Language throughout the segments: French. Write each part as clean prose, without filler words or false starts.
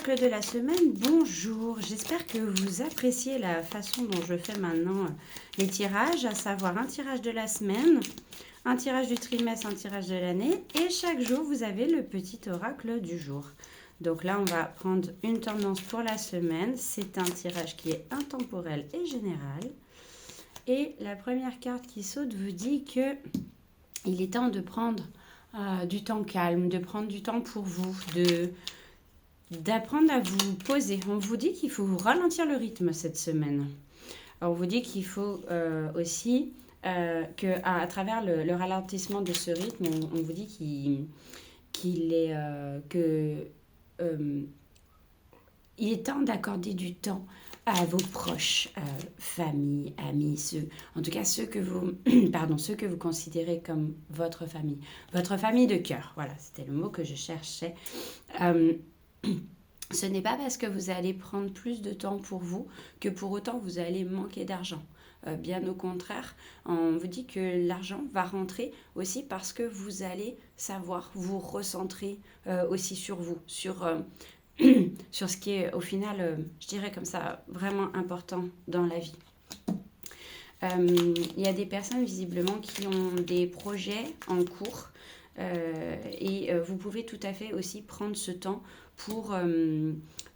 oracle de la semaine, bonjour. J'espère que vous appréciez la façon dont je fais maintenant les tirages, à savoir un tirage de la semaine, un tirage du trimestre, un tirage de l'année. Et chaque jour, vous avez le petit oracle du jour. Donc là, on va prendre une tendance pour la semaine. C'est un tirage qui est intemporel et général. Et la première carte qui saute vous dit que il est temps de prendre du temps calme, de prendre du temps pour vous, d'apprendre à vous poser. On vous dit qu'il faut ralentir le rythme cette semaine. On vous dit qu'il faut aussi qu'à travers le ralentissement de ce rythme, on vous dit qu'il est il est temps d'accorder du temps à vos proches, famille, amis, en tout cas ceux que vous, ceux que vous considérez comme votre famille de cœur. Voilà, c'était le mot que je cherchais. Ce n'est pas parce que vous allez prendre plus de temps pour vous que pour autant vous allez manquer d'argent. Bien au contraire, on vous dit que l'argent va rentrer aussi parce que vous allez savoir vous recentrer aussi sur vous, sur ce qui est au final, je dirais comme ça, vraiment important dans la vie. Il y a des personnes visiblement qui ont des projets en cours et vous pouvez tout à fait aussi prendre ce temps pour,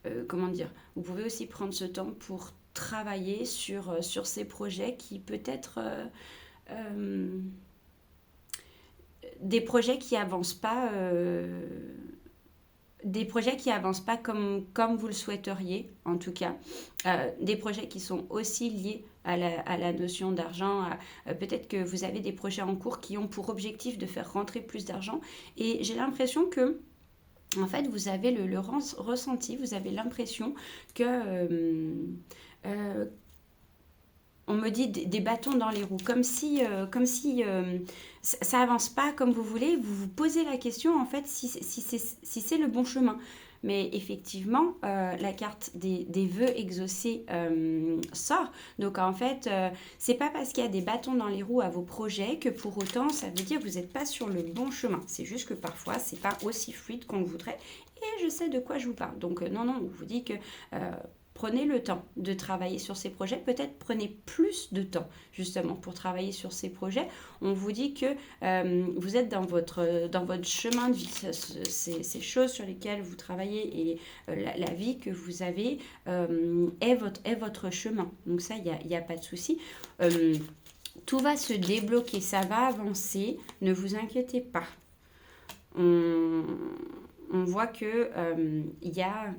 vous pouvez aussi prendre ce temps pour travailler sur ces projets qui peut-être des projets qui avancent pas comme vous le souhaiteriez, en tout cas. Des projets qui sont aussi liés à la notion d'argent. Peut-être que vous avez des projets en cours qui ont pour objectif de faire rentrer plus d'argent. Et j'ai l'impression que, en fait, vous avez le ressenti, vous avez l'impression que... on me dit des bâtons dans les roues, comme si ça avance pas comme vous voulez. Vous vous posez la question, en fait, si c'est le bon chemin. Mais effectivement, la carte des vœux exaucés sort. Donc, en fait, c'est pas parce qu'il y a des bâtons dans les roues à vos projets que pour autant, ça veut dire que vous n'êtes pas sur le bon chemin. C'est juste que parfois, c'est pas aussi fluide qu'on le voudrait. Et je sais de quoi je vous parle. Donc, non, on vous dit que... prenez le temps de travailler sur ces projets. Peut-être prenez plus de temps justement pour travailler sur ces projets. On vous dit que vous êtes dans votre chemin de vie. Ces choses sur lesquelles vous travaillez et la vie que vous avez est votre chemin. Donc ça, il n'y a pas de souci. Tout va se débloquer, ça va avancer. Ne vous inquiétez pas. On voit que il y a...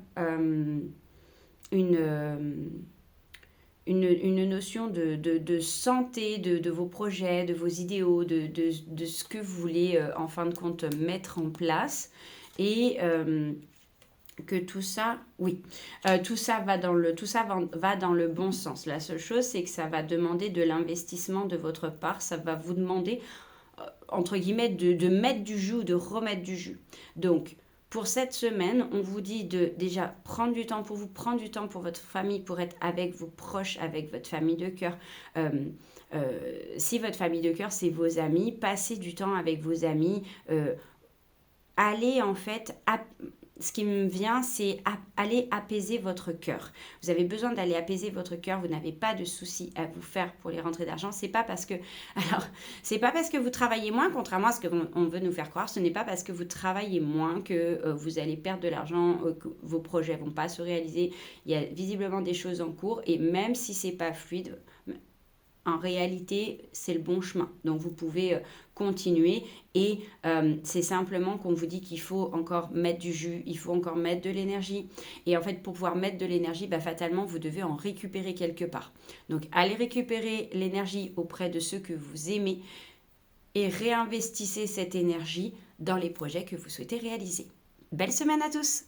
une notion de santé de vos projets, de vos idéaux, de ce que vous voulez en fin de compte mettre en place et que tout ça, tout ça va dans le bon sens. La seule chose, c'est que ça va demander de l'investissement de votre part, ça va vous demander entre guillemets de mettre du jus ou de remettre du jus. Donc pour cette semaine, on vous dit de déjà prendre du temps pour vous, prendre du temps pour votre famille, pour être avec vos proches, avec votre famille de cœur. Si votre famille de cœur, c'est vos amis, passez du temps avec vos amis. Allez en fait... Ce qui me vient, c'est aller apaiser votre cœur. Vous avez besoin d'aller apaiser votre cœur. Vous n'avez pas de soucis à vous faire pour les rentrées d'argent. C'est pas parce que vous travaillez moins, contrairement à ce qu'on veut nous faire croire. Ce n'est pas parce que vous travaillez moins que vous allez perdre de l'argent, que vos projets vont pas se réaliser. Il y a visiblement des choses en cours et même si c'est pas fluide, en réalité, c'est le bon chemin. Donc, vous pouvez continuer et c'est simplement qu'on vous dit qu'il faut encore mettre du jus, il faut encore mettre de l'énergie. Et en fait, pour pouvoir mettre de l'énergie, fatalement, vous devez en récupérer quelque part. Donc, allez récupérer l'énergie auprès de ceux que vous aimez et réinvestissez cette énergie dans les projets que vous souhaitez réaliser. Belle semaine à tous!